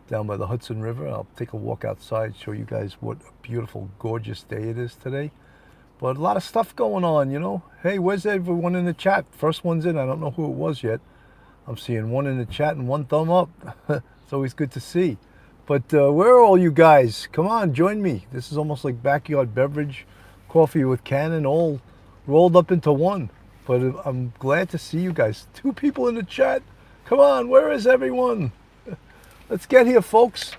down by the Hudson River. I'll take a walk outside, show you guys what a beautiful, gorgeous day it is today. But a lot of stuff going on, you know. Hey, where's everyone in the chat? First one's in. I don't know who it was yet. I'm seeing one in the chat and one thumb up. It's always good to see. But where are all you guys? Come on, join me. This is almost like backyard beverage, coffee with Cannon, all rolled up into one. But I'm glad to see you guys. 2 people in the chat. Come on, where is everyone? Let's get here, folks.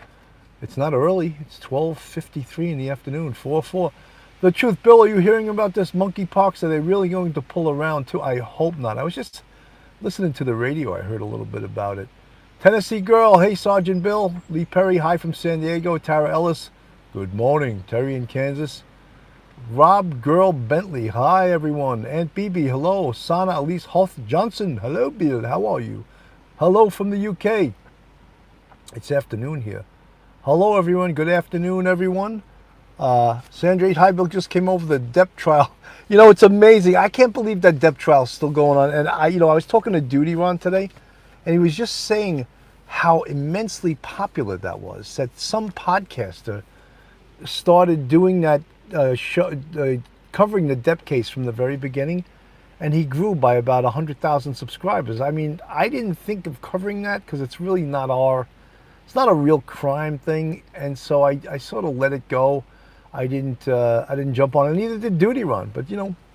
It's not early. It's 12:53 in the afternoon, 4:04. The truth, Bill, are you hearing about this monkeypox? Are they really going to pull around too? I hope not. I was just listening to the radio. I heard a little bit about it. Tennessee girl, hey, Sergeant Bill. Lee Perry, hi from San Diego. Tara Ellis, good morning. Terry in Kansas. Rob Girl Bentley, hi, everyone. Aunt Bibi, hello. Sana Elise Hoth Johnson, hello, Bill. How are you? Hello from the UK. It's afternoon here. Hello, everyone. Good afternoon, everyone. Sandra Hi, Bill just came over the Depp trial. You know, it's amazing. I can't believe that Depp trial is still going on. And I was talking to Duty Ron today, and he was just saying how immensely popular that was. That some podcaster started doing that show, covering the Depp case from the very beginning, and he grew by about 100,000 subscribers. I mean, I didn't think of covering that because it's really not it's not a real crime thing, and so I sort of let it go. I didn't jump on it. Neither did Duty Run. But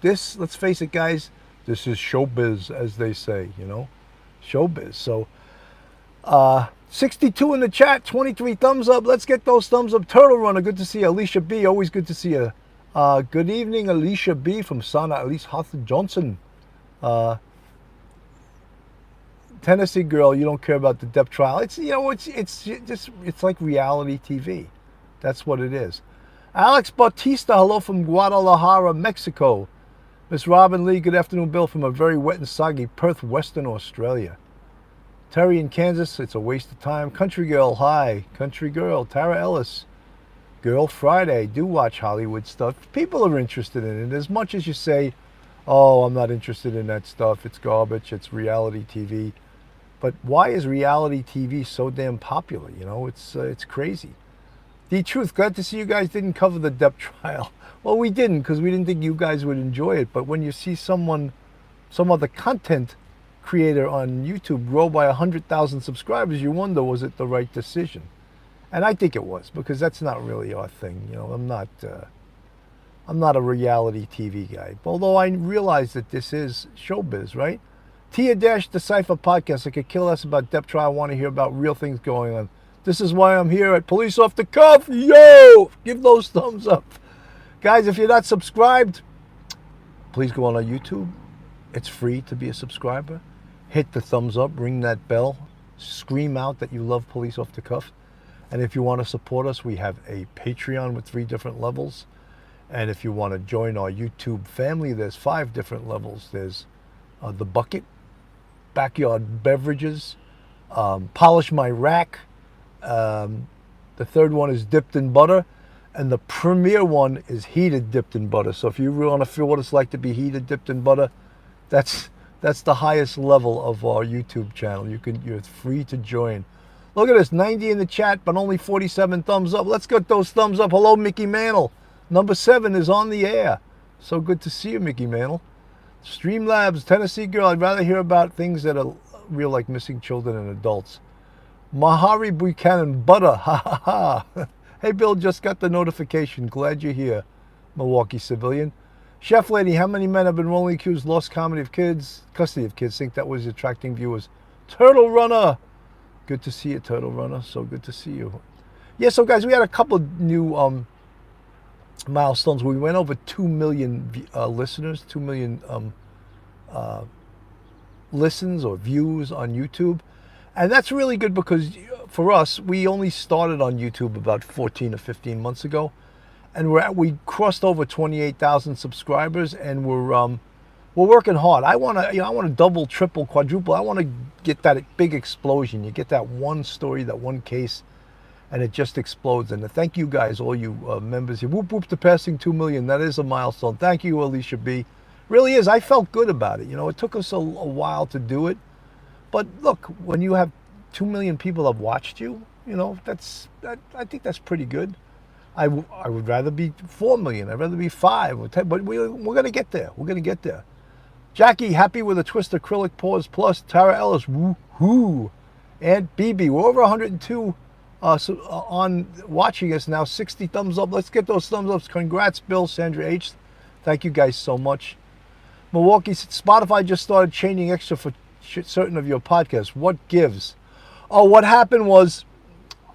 this, let's face it, guys, this is showbiz, as they say. Showbiz. So 62 in the chat, 23 thumbs up. Let's get those thumbs up. Turtle Runner, good to see you. Alicia B, always good to see you. Good evening, Alicia B from Sana Elise Hoth Johnson. Tennessee girl, you don't care about the Depp trial. It's like reality TV. That's what it is. Alex Bautista, hello from Guadalajara, Mexico. Miss Robin Lee, good afternoon, Bill, from a very wet and soggy Perth, Western Australia. Terry in Kansas, it's a waste of time. Country Girl, hi. Country Girl, Tara Ellis. Girl Friday, do watch Hollywood stuff. People are interested in it. As much as you say, oh, I'm not interested in that stuff, it's garbage, it's reality TV. But why is reality TV so damn popular? It's crazy. The truth, glad to see you guys didn't cover the Depp trial. Well, we didn't because we didn't think you guys would enjoy it. But when you see some other content creator on YouTube grow by 100,000 subscribers, you wonder, was it the right decision? And I think it was, because that's not really our thing. I'm not a reality TV guy. Although I realize that this is showbiz, right? Tia-Decipher podcast. I could kill less about Depp trial. I want to hear about real things going on. This is why I'm here at Police Off the Cuff. Yo! Give those thumbs up. Guys, if you're not subscribed, please go on our YouTube. It's free to be a subscriber. Hit the thumbs up. Ring that bell. Scream out that you love Police Off the Cuff. And if you want to support us, we have a Patreon with 3 different levels. And if you want to join our YouTube family, there's 5 different levels. There's The Bucket, Backyard Beverages, Polish My Rack. The third one is Dipped in Butter, and the premier one is Heated Dipped in Butter. So if you really want to feel what it's like to be heated dipped in butter, that's the highest level of our YouTube channel. You're free to join. Look at this, 90 in the chat, but only 47 thumbs up. Let's get those thumbs up. Hello, Mickey Mantle. Number 7 is on the air. So good to see you, Mickey Mantle. Streamlabs, Tennessee girl. I'd rather hear about things that are real, like missing children and adults. Mahari Buchanan, butter, ha ha ha. Hey, Bill, just got the notification. Glad you're here, Milwaukee civilian. Chef lady, how many men have been wrongly accused, lost custody of kids? Think that was attracting viewers. Turtle Runner, good to see you, Turtle Runner. So good to see you. Yeah, so guys, we had a couple of new milestones. We went over 2 million listeners, 2 million listens or views on YouTube. And that's really good because for us, we only started on YouTube about 14 or 15 months ago. And we crossed over 28,000 subscribers, and we're working hard. I want to double, triple, quadruple. I want to get that big explosion. You get that one story, that one case, and it just explodes. And thank you guys, all you members here. Whoop whoop to passing 2 million. That is a milestone. Thank you, Alicia B. Really is. I felt good about it. It took us a while to do it. But look, when you have 2 million people have watched you. You know, I think that's pretty good. I would rather be 4 million. I'd rather be 5 or 10, but we're going to get there. We're going to get there. Jackie, happy with a twist acrylic pause plus. Tara Ellis, woo-hoo. And BB, we're over 102 on watching us now. 60 thumbs up. Let's get those thumbs ups. Congrats, Bill, Sandra H. Thank you guys so much. Milwaukee, Spotify just started changing extra for certain of your podcasts. What gives? Oh, what happened was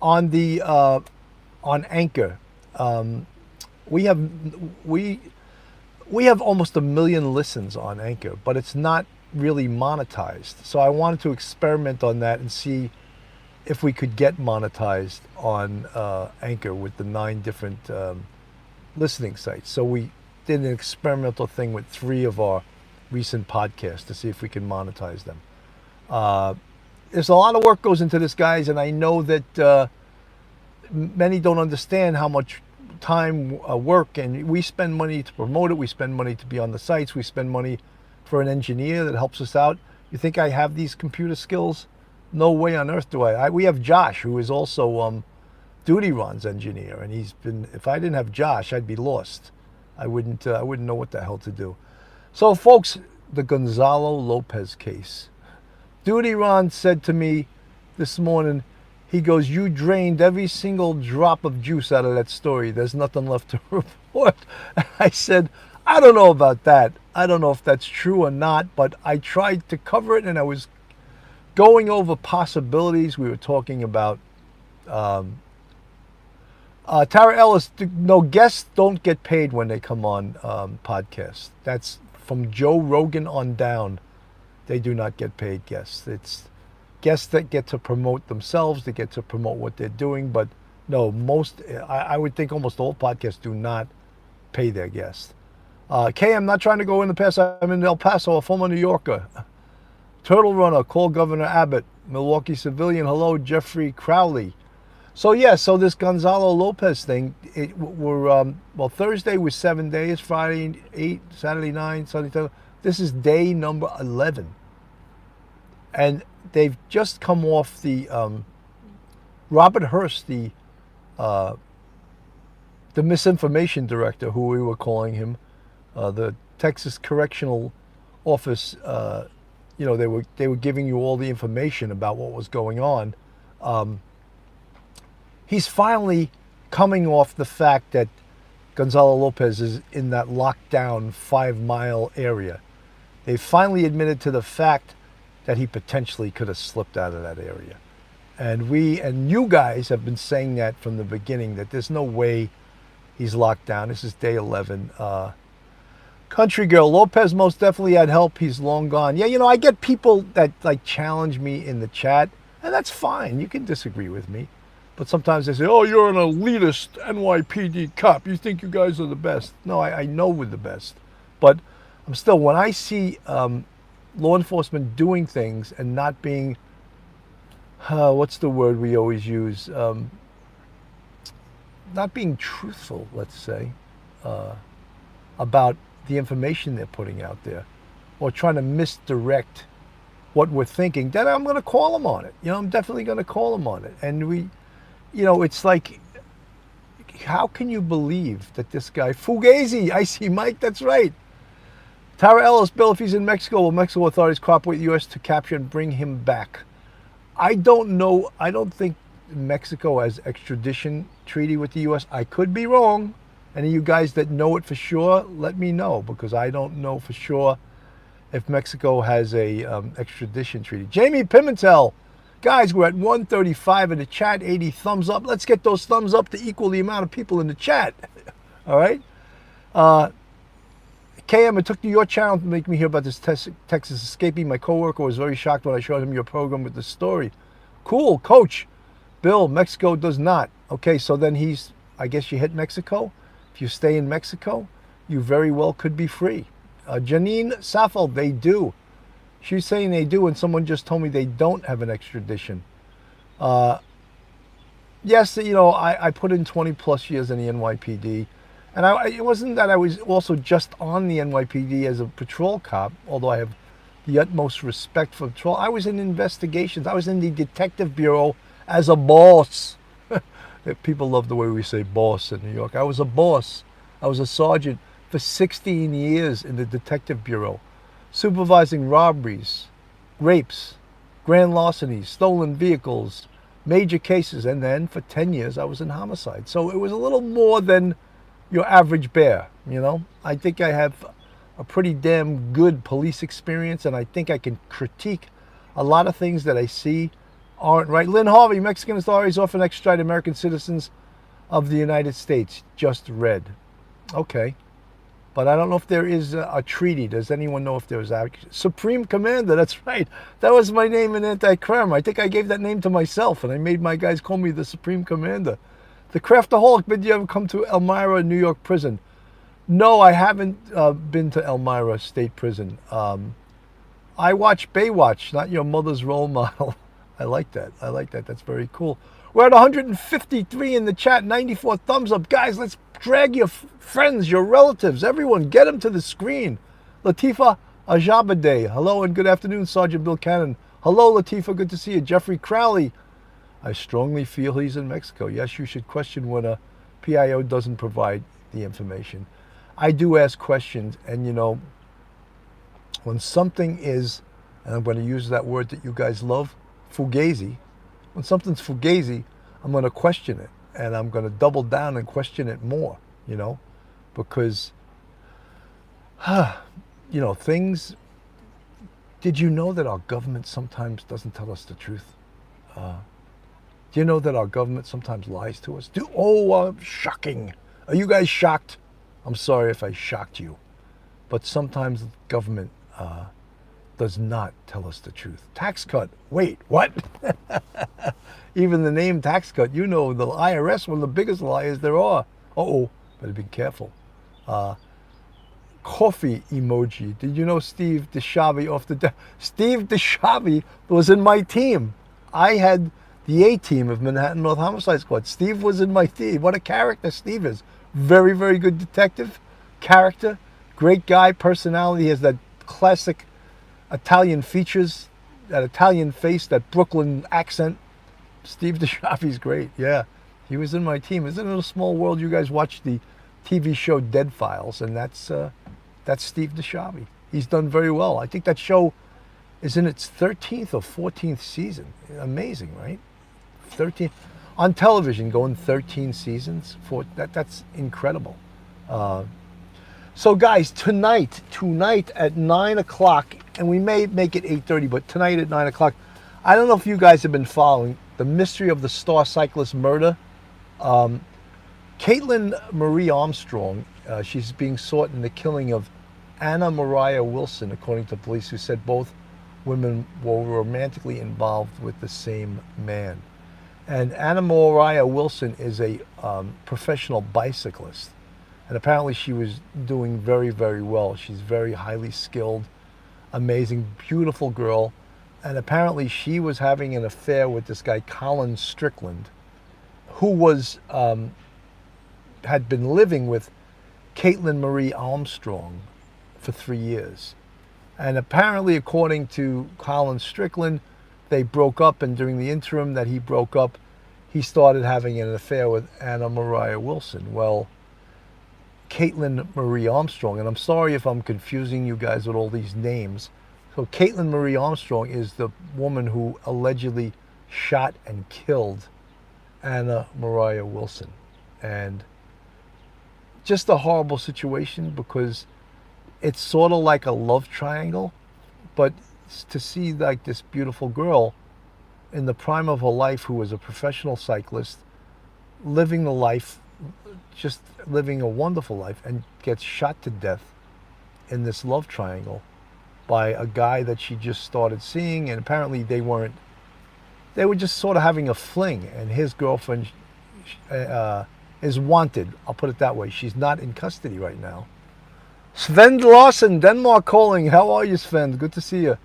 on the on Anchor, we have almost 1 million listens on Anchor, but it's not really monetized. So I wanted to experiment on that and see if we could get monetized on Anchor with the 9 different listening sites. So we did an experimental thing with 3 of our recent podcasts to see if we can monetize them. There's a lot of work goes into this, guys, and I know that many don't understand how much time, work, and we spend money to promote it. We spend money to be on the sites. We spend money for an engineer that helps us out. You think I have these computer skills? No way on earth do I. We have Josh, who is also Duty Ron's engineer, and he's been. If I didn't have Josh, I'd be lost. I wouldn't know what the hell to do. So, folks, the Gonzalo Lopez case. Duty Ron said to me this morning, he goes, "You drained every single drop of juice out of that story. There's nothing left to report." I said, I don't know about that. I don't know if that's true or not, but I tried to cover it, and I was going over possibilities. We were talking about Tara Ellis. No, guests don't get paid when they come on podcasts. That's from Joe Rogan on down. They do not get paid guests. It's guests that get to promote themselves. They get to promote what they're doing. But no, I would think almost all podcasts do not pay their guests. Kay, I'm not trying to go in the past. I'm in El Paso, a former New Yorker. Turtle Runner, call Governor Abbott. Milwaukee Civilian, hello, Jeffrey Crowley. So yeah, so this Gonzalo Lopez thing, Thursday was 7 days, Friday 8, Saturday 9, Sunday 10. This is day number 11. And they've just come off the Robert Hurst, the misinformation director, who we were calling him, the Texas Correctional Office. They were giving you all the information about what was going on. He's finally coming off the fact that Gonzalo Lopez is in that lockdown 5-mile area. They finally admitted to the fact that he potentially could have slipped out of that area. And you guys have been saying that from the beginning, that there's no way he's locked down. This is day 11. Country Girl, Lopez most definitely had help. He's long gone. Yeah, I get people that challenge me in the chat, and that's fine. You can disagree with me. But sometimes they say, oh, you're an elitist NYPD cop. You think you guys are the best. No, I know we're the best. But I'm still, when I see law enforcement doing things and not being, what's the word we always use? Not being truthful, let's say, about the information they're putting out there, or trying to misdirect what we're thinking, then I'm going to call them on it. I'm definitely going to call them on it. And it's like, how can you believe that this guy, Fugazi, I see Mike, that's right. Tara Ellis, Bill, if he's in Mexico, will Mexico authorities cooperate with the U.S. to capture and bring him back? I don't know. I don't think Mexico has extradition treaty with the U.S. I could be wrong. Any of you guys that know it for sure, let me know, because I don't know for sure if Mexico has a extradition treaty. Jamie Pimentel, guys, we're at 135 in the chat, 80 thumbs up. Let's get those thumbs up to equal the amount of people in the chat. All right? KM, it took your channel to make me hear about this Texas escapee. My coworker was very shocked when I showed him your program with the story. Cool, Coach. Bill, Mexico does not. Okay, so then I guess you hit Mexico. If you stay in Mexico, you very well could be free. Janine Saffold, they do. She's saying they do, and someone just told me they don't have an extradition. Yes, I put in 20 plus years in the NYPD. And it wasn't that I was also just on the NYPD as a patrol cop, although I have the utmost respect for patrol. I was in investigations. I was in the detective bureau as a boss. People love the way we say boss in New York. I was a boss. I was a sergeant for 16 years in the detective bureau, supervising robberies, rapes, grand larcenies, stolen vehicles, major cases. And then for 10 years, I was in homicide. So it was a little more than your average bear, you know? I think I have a pretty damn good police experience, and I think I can critique a lot of things that I see aren't right. Lynn Harvey, Mexican authorities often extradite American citizens of the United States. Just read. Okay. But I don't know if there is a treaty. Does anyone know if there is a Supreme Commander? That's right. That was my name in anti-crime. I think I gave that name to myself, and I made my guys call me the Supreme Commander. The Craftaholic, did you ever come to Elmira, New York prison? No, I haven't been to Elmira State Prison. I watch Baywatch, not your mother's role model. I like that. I like that. That's very cool. We're at 153 in the chat, 94 thumbs up. Guys, let's drag your friends, your relatives, everyone. Get them to the screen. Latifa Ajabade. Hello and good afternoon, Sergeant Bill Cannon. Hello, Latifa. Good to see you. Jeffrey Crowley. I strongly feel he's in Mexico. Yes, you should question when a PIO doesn't provide the information. I do ask questions, and you know, when something is, and I'm going to use that word that you guys love, fugazi. When something's fugazi, I'm going to question it, and I'm going to double down and question it more, you know, because, you know, things, did you know that our government sometimes doesn't tell us the truth? Do you know that our government sometimes lies to us? Shocking. Are you guys shocked? I'm sorry if I shocked you, but sometimes the government does not tell us the truth. Tax cut. Wait, what? Even the name tax cut, you know, the IRS, one of the biggest liars there are. Better be careful. Coffee emoji. Did you know Steve Deshavi off the Steve Deshavi was in my team. I had the A team of Manhattan North Homicide Squad. Steve was in my team. What a character Steve is. Very, very good detective, character, great guy, personality. He has that classic Italian features, that Italian face, that Brooklyn accent. Steve Deshavi's great, yeah. He was in my team. Isn't it a small world? You guys watch the TV show Dead Files, and that's Steve Deshavi. He's done very well. I think that show is in its 13th or 14th season. Amazing, right? 13 on television, going 13 seasons. That's incredible. So guys, tonight at 9 o'clock, and we may make it 8:30, but tonight at 9 o'clock, I don't know if you guys have been following the mystery of the star cyclist murder. Caitlin Marie Armstrong, she's being sought in the killing of Anna Mariah Wilson, according to police, who said both women were romantically involved with the same man. And Anna Mariah Wilson is a professional bicyclist. And apparently she was doing very, very well. She's very highly skilled, amazing, beautiful girl. And apparently she was having an affair with this guy, Colin Strickland, who was had been living with Caitlin Marie Armstrong for 3 years. And apparently, according to Colin Strickland, they broke up, and during the interim that he broke up, he started having an affair with Anna Mariah Wilson. Well, Caitlin Marie Armstrong, and I'm sorry if I'm confusing you guys with all these names. So Caitlin Marie Armstrong is the woman who allegedly shot and killed Anna Mariah Wilson. And just a horrible situation, because it's sort of like a love triangle, but to see like this beautiful girl in the prime of her life, who was a professional cyclist, living the life, just living a wonderful life, and gets shot to death in this love triangle by a guy that she just started seeing. And apparently they were just sort of having a fling, and his girlfriend is wanted. I'll put it that way. She's not in custody right now. Sven Larsen, Denmark calling. How are you, Sven? Good to see you.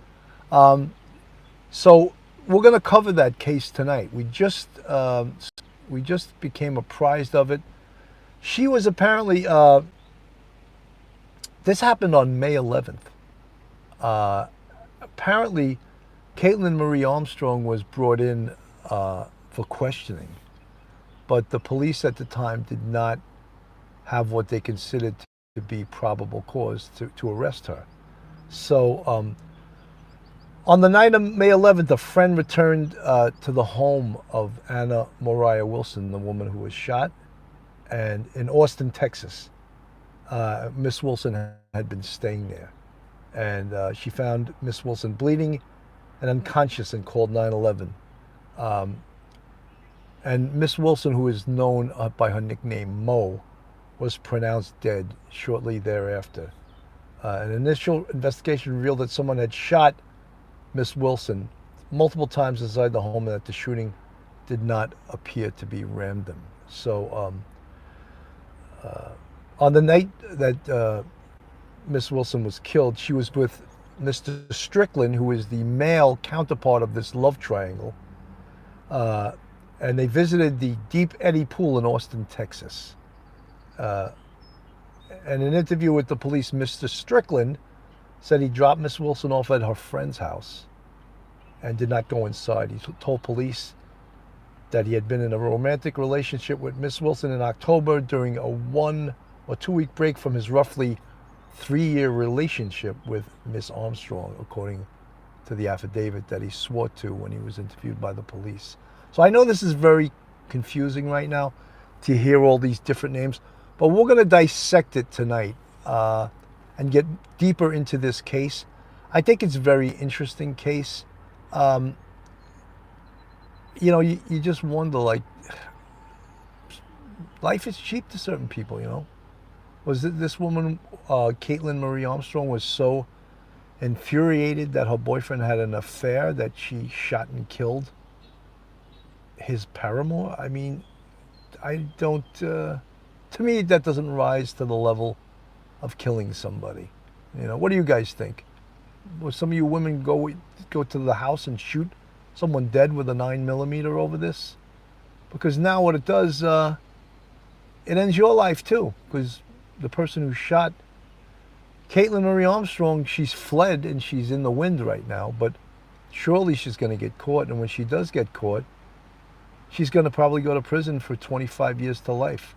So we're going to cover that case tonight. We just became apprised of it. She was apparently, this happened on May 11th. apparently, Caitlin Marie Armstrong was brought in for questioning, but the police at the time did not have what they considered to be probable cause to arrest her. So on the night of May 11th, a friend returned to the home of Anna Moriah Wilson, the woman who was shot, and in Austin, Texas. Miss Wilson had been staying there, and she found Miss Wilson bleeding and unconscious and called 911. And Miss Wilson, who is known by her nickname Mo, was pronounced dead shortly thereafter. An initial investigation revealed that someone had shot Miss Wilson multiple times inside the home and that the shooting did not appear to be random. So on the night that Miss Wilson was killed, she was with Mr. Strickland, who is the male counterpart of this love triangle. And they visited the Deep Eddy Pool in Austin, Texas. And in an interview with the police, Mr. Strickland said he dropped Miss Wilson off at her friend's house and did not go inside. He told police that he had been in a romantic relationship with Miss Wilson in October during a 1 or 2 week break from his roughly 3-year relationship with Miss Armstrong, according to the affidavit that he swore to when he was interviewed by the police. So I know this is very confusing right now to hear all these different names, but we're going to dissect it tonight and get deeper into this case. I think it's a very interesting case. You know, you just wonder, like, life is cheap to certain people, you know. Was it this woman, Caitlin Marie Armstrong, was so infuriated that her boyfriend had an affair that she shot and killed his paramour? I mean, I don't, to me, that doesn't rise to the level of killing somebody. You know, what do you guys think? Will some of you women go to the house and shoot someone dead with a 9mm over this? Because now what it does, it ends your life too. Because the person who shot Caitlin Marie Armstrong, she's fled and she's in the wind right now, but surely she's going to get caught. And when she does get caught, she's going to probably go to prison for 25 years to life.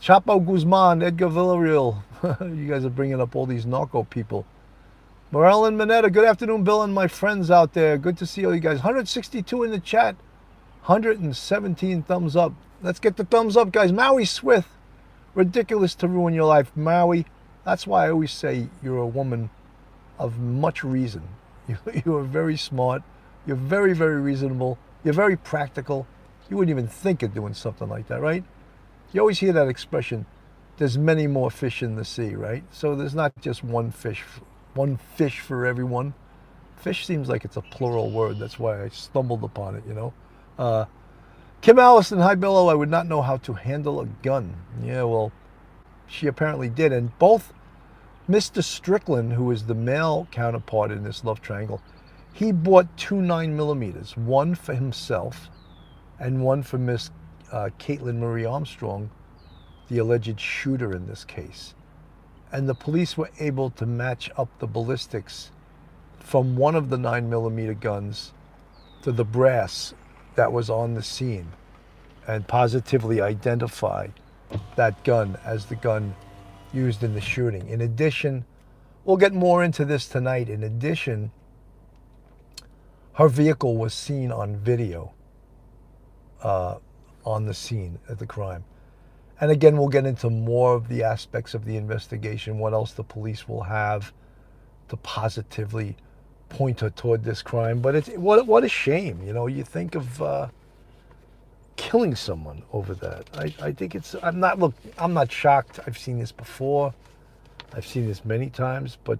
Chapo Guzman, Edgar Villarreal. You guys are bringing up all these narco people. Morel Mineta, good afternoon, Bill and my friends out there. Good to see all you guys. 162 in the chat. 117 thumbs up. Let's get the thumbs up, guys. Maui Swith. Ridiculous to ruin your life. Maui, that's why I always say you're a woman of much reason. You are very smart. You're very, very reasonable. You're very practical. You wouldn't even think of doing something like that, right? You always hear that expression, there's many more fish in the sea, right? So there's not just one fish for everyone. Fish seems like it's a plural word. That's why I stumbled upon it, you know. Kim Allison, hi Billo, I would not know how to handle a gun. Yeah, well, she apparently did. And both Mr. Strickland, who is the male counterpart in this love triangle, he bought 2 9mm, one for himself and one for Miss Caitlin Marie Armstrong, the alleged shooter in this case. And the police were able to match up the ballistics from one of the 9mm guns to the brass that was on the scene and positively identify that gun as the gun used in the shooting. In addition, we'll get more into this tonight. In addition, her vehicle was seen on video on the scene at the crime. And again, we'll get into more of the aspects of the investigation, what else the police will have to positively point her toward this crime. But it's what a shame, you know. You think of killing someone over that. I think it's, I'm not shocked. I've seen this before. I've seen this many times, but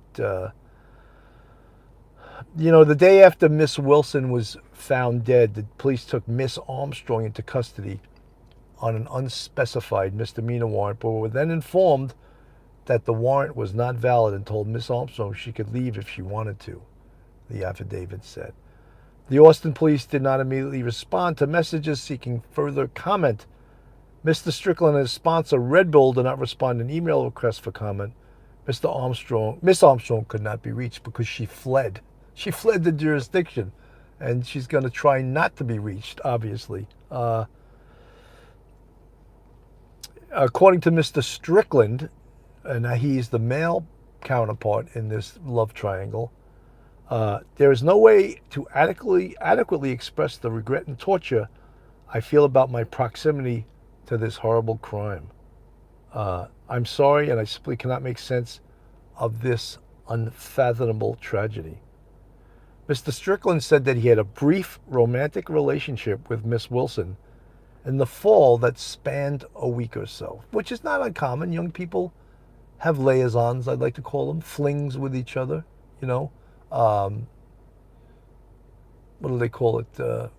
you know, the day after Miss Wilson was found dead, the police took Miss Armstrong into custody on an unspecified misdemeanor warrant, but were then informed that the warrant was not valid and told Miss Armstrong she could leave if she wanted to, the affidavit said. The Austin police did not immediately respond to messages seeking further comment. Mr. Strickland and his sponsor, Red Bull, did not respond to an email request for comment. Miss Armstrong could not be reached because she fled. She fled the jurisdiction, and she's going to try not to be reached, obviously. According to Mr. Strickland, and he's the male counterpart in this love triangle, there is no way to adequately express the regret and torture I feel about my proximity to this horrible crime. I'm sorry, and I simply cannot make sense of this unfathomable tragedy. Mr. Strickland said that he had a brief romantic relationship with Miss Wilson in the fall that spanned a week or so, which is not uncommon. Young people have liaisons, I'd like to call them, flings with each other, you know. What do they call it?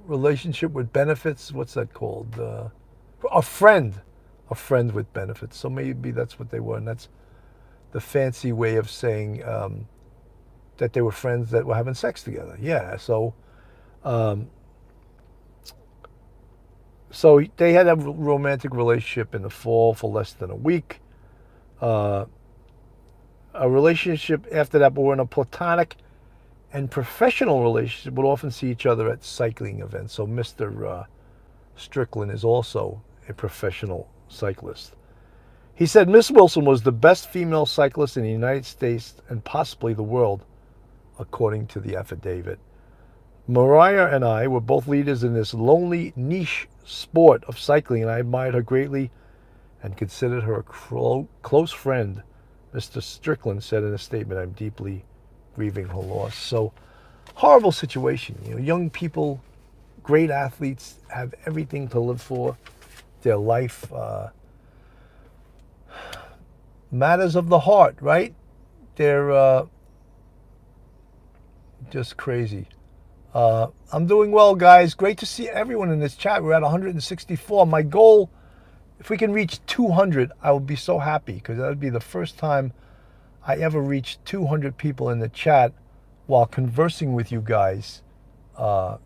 Relationship with benefits. What's that called? A friend with benefits. So maybe that's what they were, and that's the fancy way of saying that they were friends that were having sex together. Yeah. So they had a romantic relationship in the fall for less than a week. A relationship after that, but we're in a platonic and professional relationship, would often see each other at cycling events. So Mr. Strickland is also a professional cyclist. He said Miss Wilson was the best female cyclist in the United States and possibly the world, according to the affidavit. Mariah and I were both leaders in this lonely niche sport of cycling, and I admired her greatly and considered her a close friend. Mr. Strickland said in a statement, I'm deeply grieving her loss. So, horrible situation. You know, young people, great athletes, have everything to live for. Their life, matters of the heart, right? They're just crazy. I'm doing well, guys. Great to see everyone in this chat. We're at 164. My goal, if we can reach 200, I will be so happy, because that would be the first time I ever reached 200 people in the chat while conversing with you guys on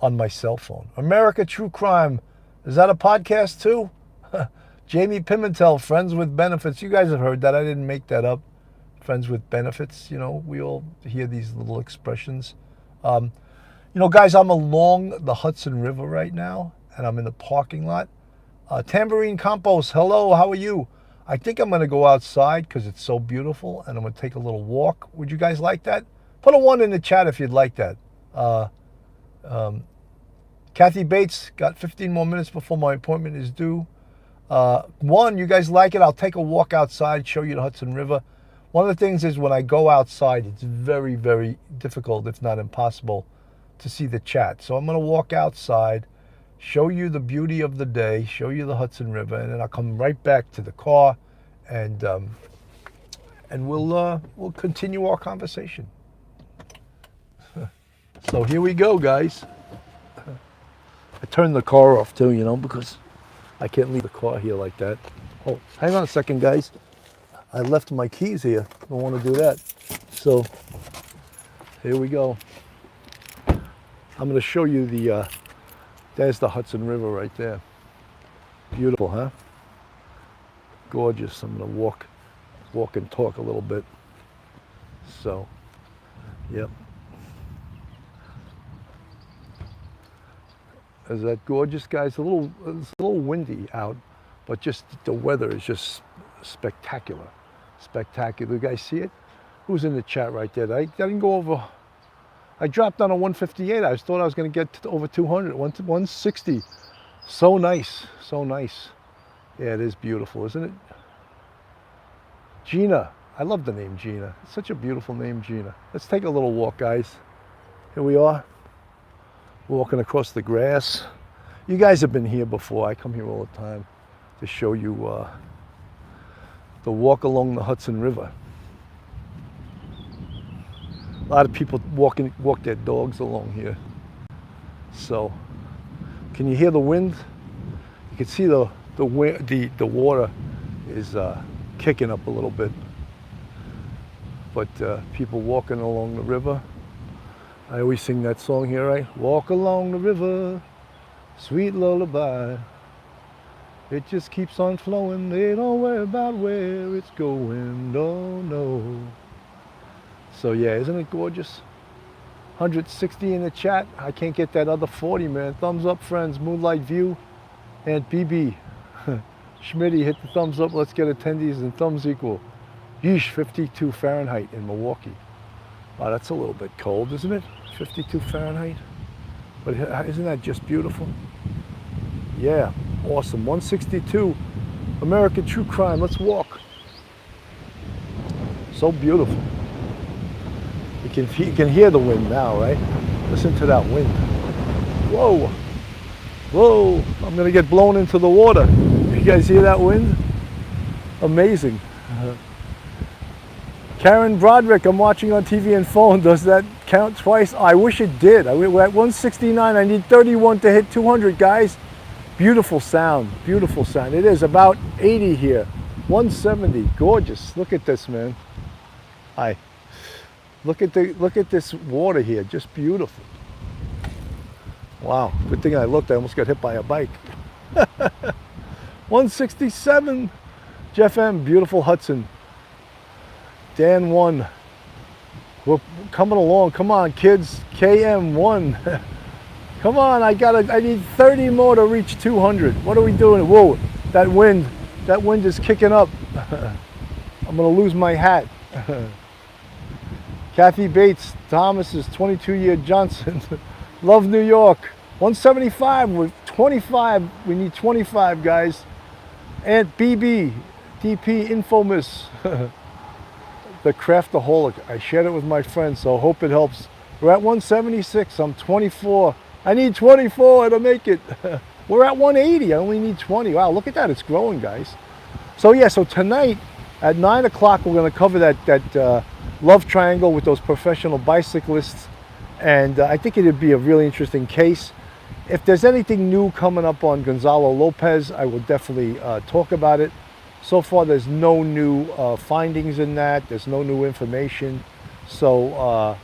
my cell phone. America True Crime. Is that a podcast too? Jamie Pimentel, Friends with Benefits. You guys have heard that. I didn't make that up. Friends with Benefits. You know, we all hear these little expressions. You know, guys, I'm along the Hudson River right now, and I'm in the parking lot. Tambourine Campos, hello, how are you? I think I'm going to go outside because it's so beautiful, and I'm going to take a little walk. Would you guys like that? Put a 1 in the chat if you'd like that. Kathy Bates, got 15 more minutes before my appointment is due. 1, you guys like it? I'll take a walk outside, show you the Hudson River. One of the things is when I go outside, it's very, very difficult, if not impossible, to see the chat. So I'm going to walk outside, show you the beauty of the day, show you the Hudson River, and then I'll come right back to the car, and we'll continue our conversation. So here we go, guys. I turned the car off too, you know, because I can't leave the car here like that. Oh, hang on a second, guys. I left my keys here. Don't want to do that. So here we go. I'm going to show you there's the Hudson River right there. Beautiful, huh? Gorgeous. I'm going to walk and talk a little bit. So, yep. Is that gorgeous, guys? It's a little windy out, but just the weather is just spectacular. Spectacular. You guys see it? Who's in the chat right there? I didn't go over. I dropped down to 158. I thought I was going to get to over 200, 160. So nice, so nice. Yeah, it is beautiful, isn't it? Gina. I love the name Gina. It's such a beautiful name, Gina. Let's take a little walk, guys. Here we are. Walking across the grass. You guys have been here before. I come here all the time to show you the walk along the Hudson River. A lot of people walk their dogs along here. So, can you hear the wind? You can see the water is kicking up a little bit. But people walking along the river. I always sing that song here, right? Walk along the river, sweet lullaby. It just keeps on flowing. They don't worry about where it's going. Oh no. So yeah, isn't it gorgeous? 160 in the chat. I can't get that other 40, man. Thumbs up, friends. Moonlight View and BB. Schmitty, hit the thumbs up. Let's get attendees and thumbs equal. Yeesh, 52 Fahrenheit in Milwaukee. Wow, that's a little bit cold, isn't it? 52 Fahrenheit. But isn't that just beautiful? Yeah, awesome. 162. American True Crime. Let's walk. So beautiful. You can hear the wind now, right? Listen to that wind. Whoa. Whoa. I'm going to get blown into the water. You guys hear that wind? Amazing. Karen Broderick, I'm watching on TV and phone. Does that count twice? I wish it did. We're at 169. I need 31 to hit 200, guys. Beautiful sound. Beautiful sound. It is about 80 here. 170. Gorgeous. Look at this, man. Hi. Look at this water here. Just beautiful. Wow. Good thing I looked. I almost got hit by a bike. 167. Jeff M. Beautiful Hudson. Dan 1. We're coming along. Come on, kids. KM 1. Come on, I need 30 more to reach 200. What are we doing? Whoa, that wind is kicking up. I'm gonna lose my hat. Kathy Bates, Thomas's 22-year Johnson. Love New York. 175 with 25. We need 25, guys. Aunt BB, DP Infamous. The Craftaholic. I shared it with my friends, so hope it helps. We're at 176. I'm 24. I need 24 to make it. We're at 180. I only need 20. Wow, look at that. It's growing, guys. So yeah, so tonight at 9 o'clock, we're going to cover that love triangle with those professional bicyclists. And I think it'd be a really interesting case. If there's anything new coming up on Gonzalo Lopez, I will definitely talk about it. So far, there's no new findings in that. There's no new information. So,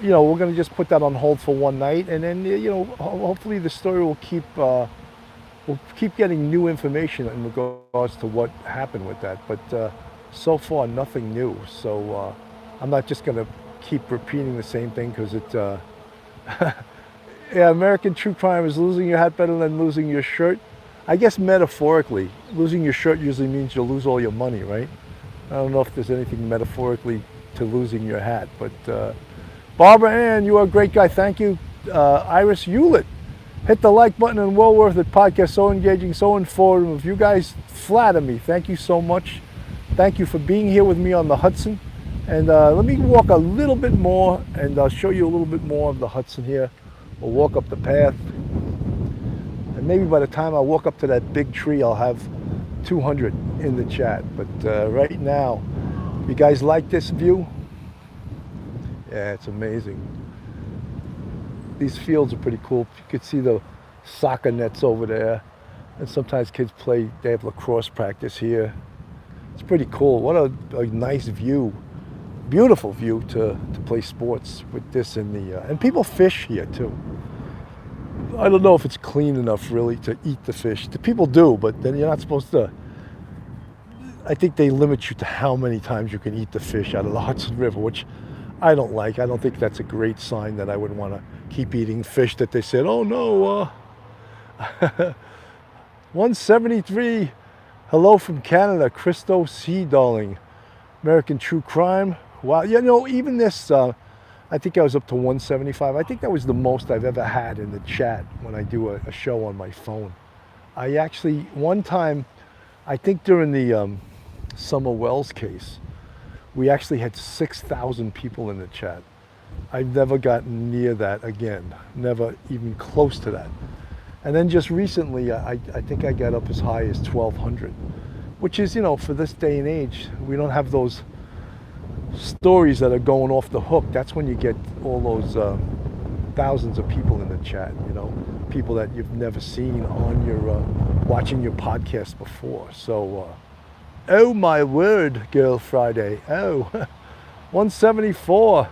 you know, we're going to just put that on hold for one night. And then, you know, hopefully the story will keep getting new information in regards to what happened with that. But so far, nothing new. So I'm not just going to keep repeating the same thing because it, yeah, American True Crime is losing your hat better than losing your shirt. I guess metaphorically, losing your shirt usually means you'll lose all your money, right? I don't know if there's anything metaphorically to losing your hat, but Barbara Ann, you are a great guy. Thank you. Iris Hewlett, hit the like button and well worth it. Podcast so engaging, so informative. You guys flatter me. Thank you so much. Thank you for being here with me on the Hudson. And let me walk a little bit more and I'll show you a little bit more of the Hudson here. We'll walk up the path. And maybe by the time I walk up to that big tree, I'll have 200 in the chat. But right now, you guys like this view? Yeah, it's amazing. These fields are pretty cool. You could see the soccer nets over there. And sometimes kids play, they have lacrosse practice here. It's pretty cool. What a nice view. Beautiful view to play sports with this in the, and people fish here too. I don't know if it's clean enough really to eat the fish. The people do, but then you're not supposed to. I think they limit you to how many times you can eat the fish out of the Hudson River, which I don't like. I don't think that's a great sign that I would want to keep eating fish that they said, oh no. 173, hello from Canada, Christo C. Darling. American True Crime. Wow, you know, even this, I think I was up to 175. I think that was the most I've ever had in the chat when I do a show on my phone. I actually, one time, I think during the Summer Wells case, we actually had 6,000 people in the chat. I've never gotten near that again, never even close to that. And then just recently, I think I got up as high as 1,200, which is, you know, for this day and age, we don't have those stories that are going off the hook. That's when you get all those thousands of people in the chat, you know, people that you've never seen on your watching your podcast before. So oh my word, Girl Friday. Oh, 174.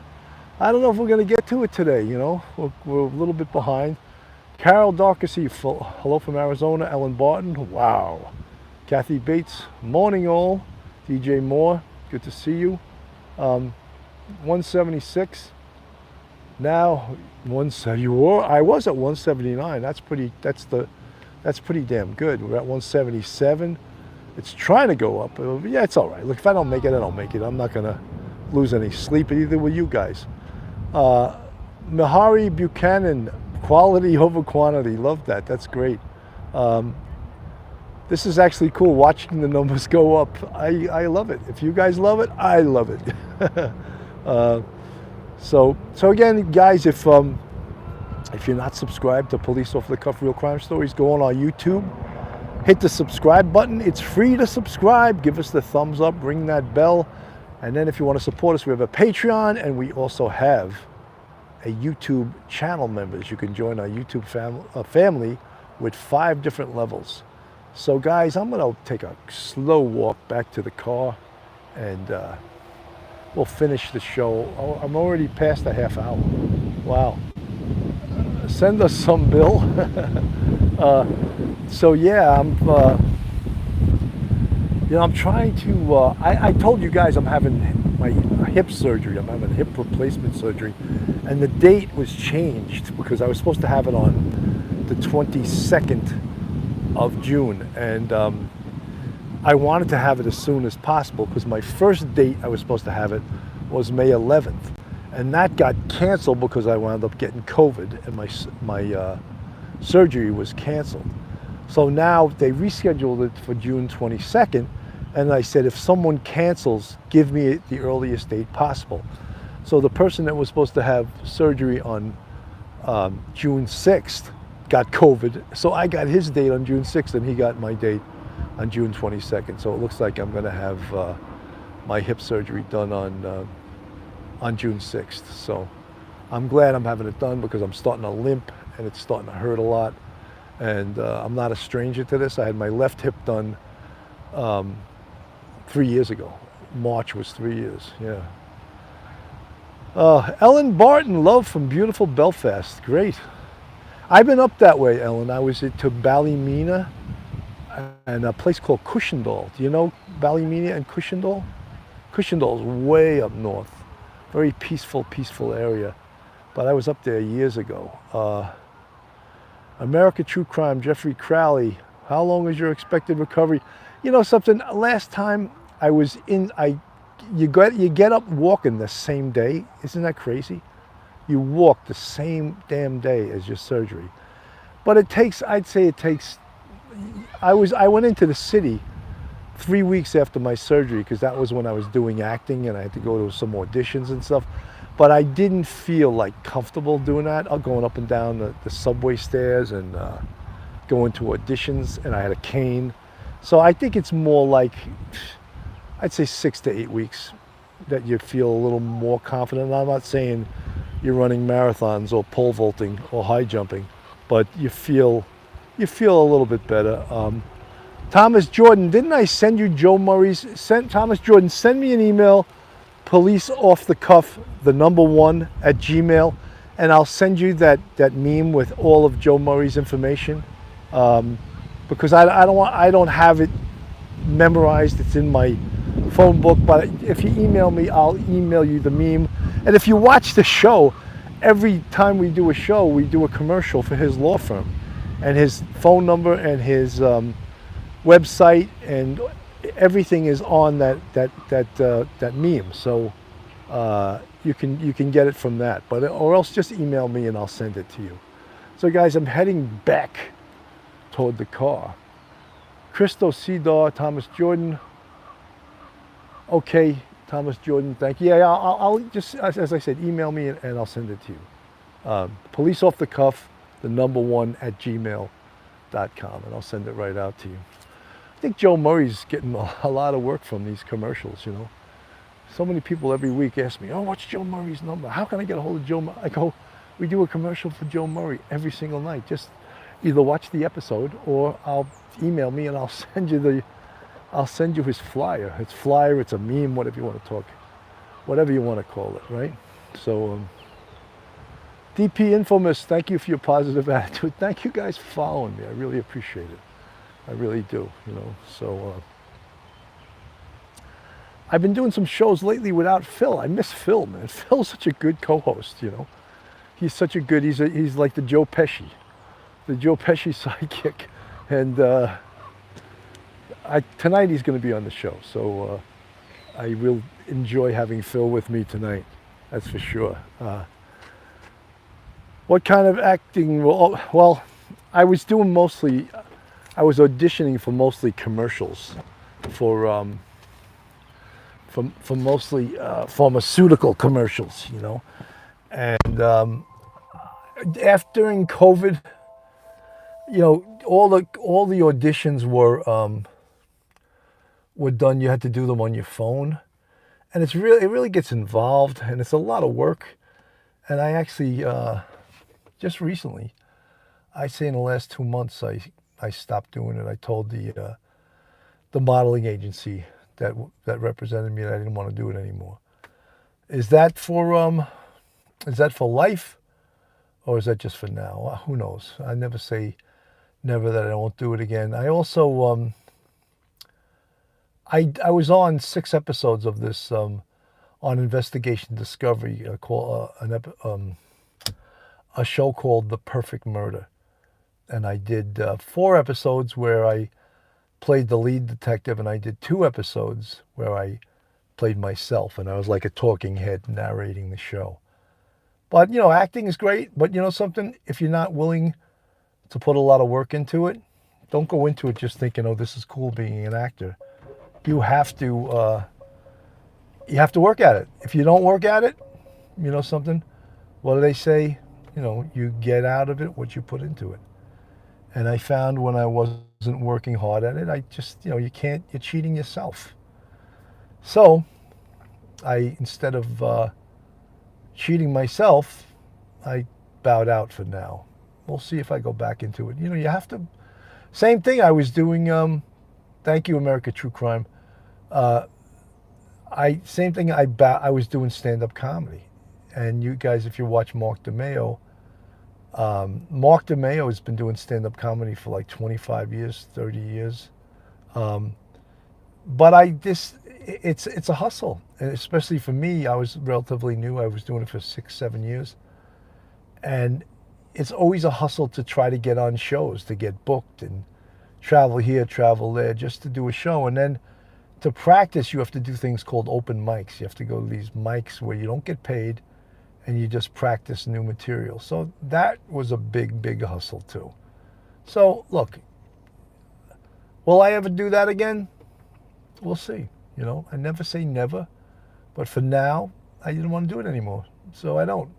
I don't know if we're going to get to it today, you know. We're a little bit behind. Carol Darkesy, hello from Arizona. Ellen Barton, wow. Kathy Bates, morning all. DJ Moore, good to see you. 176. Now, I was at 179. That's pretty damn good. We're at 177. It's trying to go up. Yeah, it's all right. Look, if I don't make it, I don't make it. I'm not gonna lose any sleep. Either will you guys. Mihari Buchanan, quality over quantity. Love that. That's great. This is actually cool, watching the numbers go up. I love it. If you guys love it, I love it. So again, guys, if you're not subscribed to Police Off the Cuff Real Crime Stories, go on our YouTube, hit the subscribe button. It's free to subscribe. Give us the thumbs up, ring that bell. And then if you want to support us, we have a Patreon, and we also have a YouTube channel members. You can join our YouTube family with 5 different levels. So guys, I'm going to take a slow walk back to the car, and we'll finish the show. I'm already past a half hour. Wow. Send us some, Bill. So yeah, I'm trying to, I told you guys I'm having my hip surgery. I'm having hip replacement surgery. And the date was changed because I was supposed to have it on the 22nd of June. And I wanted to have it as soon as possible because my first date I was supposed to have it was May 11th. And that got canceled because I wound up getting COVID and my surgery was canceled. So now they rescheduled it for June 22nd. And I said, if someone cancels, give me the earliest date possible. So the person that was supposed to have surgery on June 6th got COVID. So I got his date on June 6th and he got my date on June 22nd. So it looks like I'm gonna have my hip surgery done on June 6th. So I'm glad I'm having it done because I'm starting to limp and it's starting to hurt a lot. And I'm not a stranger to this. I had my left hip done 3 years ago. March was 3 years, yeah. Ellen Barton, love from beautiful Belfast, great. I've been up that way, Ellen. I was to Ballymena and a place called Cushendall. Do you know Ballymena and Cushendall? Cushendall's way up north. Very peaceful area. But I was up there years ago. America True Crime, Jeffrey Crowley. How long is your expected recovery? You know something, last time I was in, you get up walking the same day. Isn't that crazy? You walk the same damn day as your surgery. But it takes, I'd say it takes, I went into the city 3 weeks after my surgery because that was when I was doing acting and I had to go to some auditions and stuff. But I didn't feel like comfortable doing that. Going up and down the subway stairs and going to auditions, and I had a cane. So I think it's more like, I'd say 6 to 8 weeks that you feel a little more confident. I'm not saying you're running marathons or pole vaulting or high jumping, but you feel a little bit better. Thomas Jordan, didn't I send you Joe Murray's? Thomas Jordan, send me an email, police off the cuff, the #1 at Gmail, and I'll send you that meme with all of Joe Murray's information. Because I don't have it memorized. It's in my phone book, but if you email me, I'll email you the meme. And if you watch the show, every time we do a show, we do a commercial for his law firm, and his phone number and his website and everything is on that meme. So you can get it from that, or else just email me and I'll send it to you. So guys, I'm heading back toward the car. Christo Cedar, Thomas Jordan. Okay, Thomas Jordan, thank you. Yeah, I'll just, as I said, email me and I'll send it to you. Police off the cuff, the #1 at gmail.com, and I'll send it right out to you. I think Joe Murray's getting a lot of work from these commercials, you know. So many people every week ask me, oh, what's Joe Murray's number? How can I get a hold of Joe Murray? I go, we do a commercial for Joe Murray every single night. Just either watch the episode or I'll email me and I'll send you his flyer. It's flyer, it's a meme, whatever you want to call it, right? So DP Infamous, thank you for your positive attitude. Thank you guys for following me. I really appreciate it. I really do, you know. So I've been doing some shows lately without Phil. I miss Phil, man. Phil's such a good co-host, you know. He's such a good, he's like the Joe Pesci sidekick. And tonight he's going to be on the show. So I will enjoy having Phil with me tonight. That's for sure. What kind of acting? Well, I was auditioning for mostly commercials, for mostly pharmaceutical commercials, you know. And after during COVID, you know, all the auditions were done. You had to do them on your phone, and it really gets involved, and it's a lot of work. And I actually just recently, I say in the last 2 months, I stopped doing it. I told the modeling agency that represented me that I didn't want to do it anymore. Is that for life, or is that just for now? Who knows? I never say never that I won't do it again. I also I was on 6 episodes of this on Investigation Discovery called a show called The Perfect Murder, and I did 4 episodes where I played the lead detective, and I did 2 episodes where I played myself, and I was like a talking head narrating the show. But, you know, acting is great, but you know something? If you're not willing to put a lot of work into it, don't go into it just thinking, oh, this is cool being an actor. You have to work at it. If you don't work at it, you know something? What do they say? You know, you get out of it what you put into it. And I found when I wasn't working hard at it, I just, you know, you're cheating yourself. So instead of cheating myself, I bowed out for now. We'll see if I go back into it. You know, you have to, same thing I was doing, thank you, America True Crime. Same thing, I was doing stand-up comedy. And you guys, if you watch Mark DeMeo has been doing stand-up comedy for like 25 years, 30 years. But it's a hustle. And especially for me, I was relatively new. I was doing it for 6-7 years. And it's always a hustle to try to get on shows, to get booked and travel here, travel there, just to do a show. And then to practice, you have to do things called open mics. You have to go to these mics where you don't get paid, and you just practice new material. So that was a big, big hustle too. So look, will I ever do that again? We'll see. You know, I never say never, but for now, I didn't want to do it anymore. So I don't.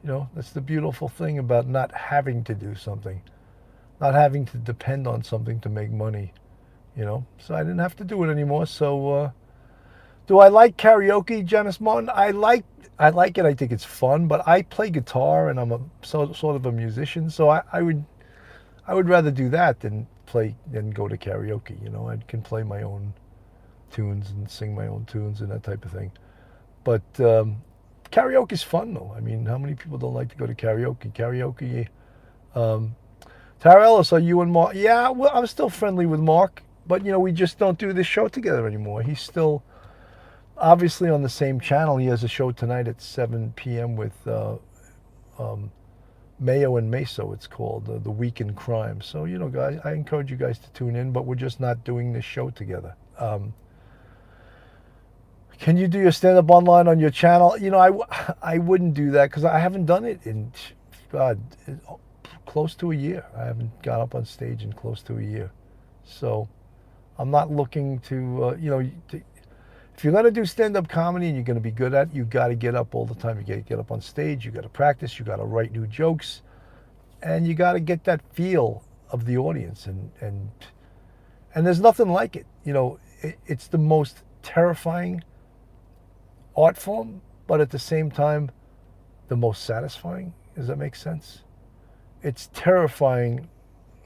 You know, that's the beautiful thing about not having to do something, not having to depend on something to make money, you know. So I didn't have to do it anymore. So do I like karaoke, Janice Martin? I like it. I think it's fun, but I play guitar and I'm sort of a musician. So I would rather do that than go to karaoke. You know, I can play my own tunes and sing my own tunes and that type of thing. But karaoke is fun though. I mean, how many people don't like to go to karaoke? Tara Ellis, are you and Mark? Yeah, well, I'm still friendly with Mark, but you know, we just don't do this show together anymore. He's still obviously on the same channel. He has a show tonight at 7 p.m. with Mayo and Meso, it's called, The Week in Crime. So, you know, guys, I encourage you guys to tune in, but we're just not doing this show together. Can you do your stand-up online on your channel? You know, I wouldn't do that because I haven't done it in, close to a year. I haven't got up on stage in close to a year. So I'm not looking to, you know, if you're going to do stand-up comedy and you're going to be good at it, you got to get up all the time. You got to get up on stage. You got to practice. You got to write new jokes. And you got to get that feel of the audience. And there's nothing like it. You know, it's the most terrifying art form, but at the same time, the most satisfying. Does that make sense? It's terrifying.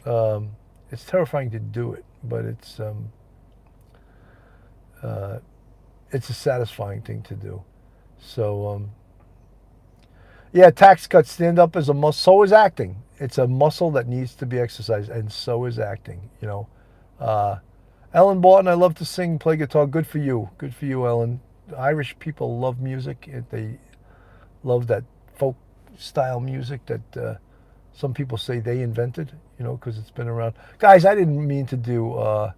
It's terrifying to do it, but it's a satisfying thing to do. So Yeah, tax cuts. Stand up is a muscle. So is acting. It's a muscle that needs to be exercised, and so is acting. Uh, Ellen Barton, I love to sing, play guitar. Good for you. Good for you, Ellen. Irish people love music. They love that folk style music that some people say they invented, because it's been around. Guys, I didn't mean to do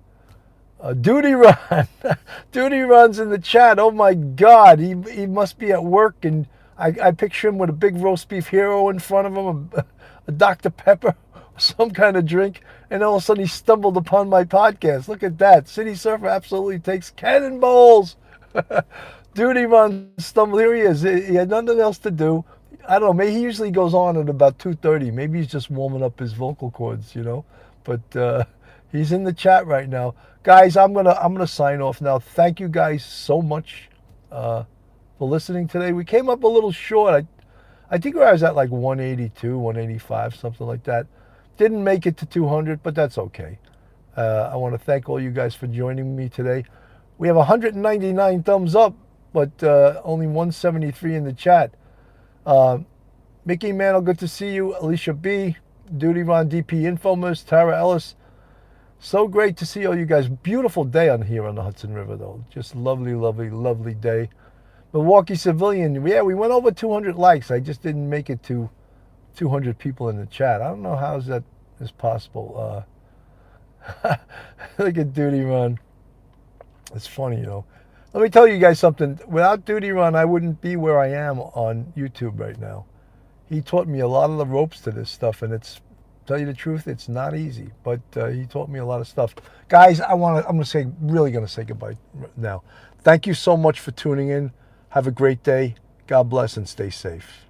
Duty Run. Duty Run's in the chat. Oh my God, he must be at work, and I picture him with a big roast beef hero in front of him, a Dr. Pepper, some kind of drink, and all of a sudden he stumbled upon my podcast. Look at that. City Surfer absolutely takes cannonballs. Duty Run stumbled. Here he is. He had nothing else to do. I don't know. Maybe he usually goes on at about 2:30. Maybe he's just warming up his vocal cords. But he's in the chat right now, guys. I'm gonna sign off now. Thank you guys so much for listening today. We came up a little short. I think I was at like 182, 185, something like that. Didn't make it to 200, but that's okay. I want to thank all you guys for joining me today. We have 199 thumbs up, but only 173 in the chat. Mickey Mantle, good to see you. Alicia B, Duty Ron DP Infomus, Tara Ellis. So great to see all you guys. Beautiful day on here on the Hudson River, though. Just lovely, lovely, lovely day. Milwaukee Civilian, yeah, we went over 200 likes. I just didn't make it to 200 people in the chat. I don't know how that is possible. Look at Duty Run. It's funny, Let me tell you guys something. Without Duty Run, I wouldn't be where I am on YouTube right now. He taught me a lot of the ropes to this stuff, and tell you the truth, it's not easy. But he taught me a lot of stuff. Guys, I'm gonna say goodbye now. Thank you so much for tuning in. Have a great day. God bless and stay safe.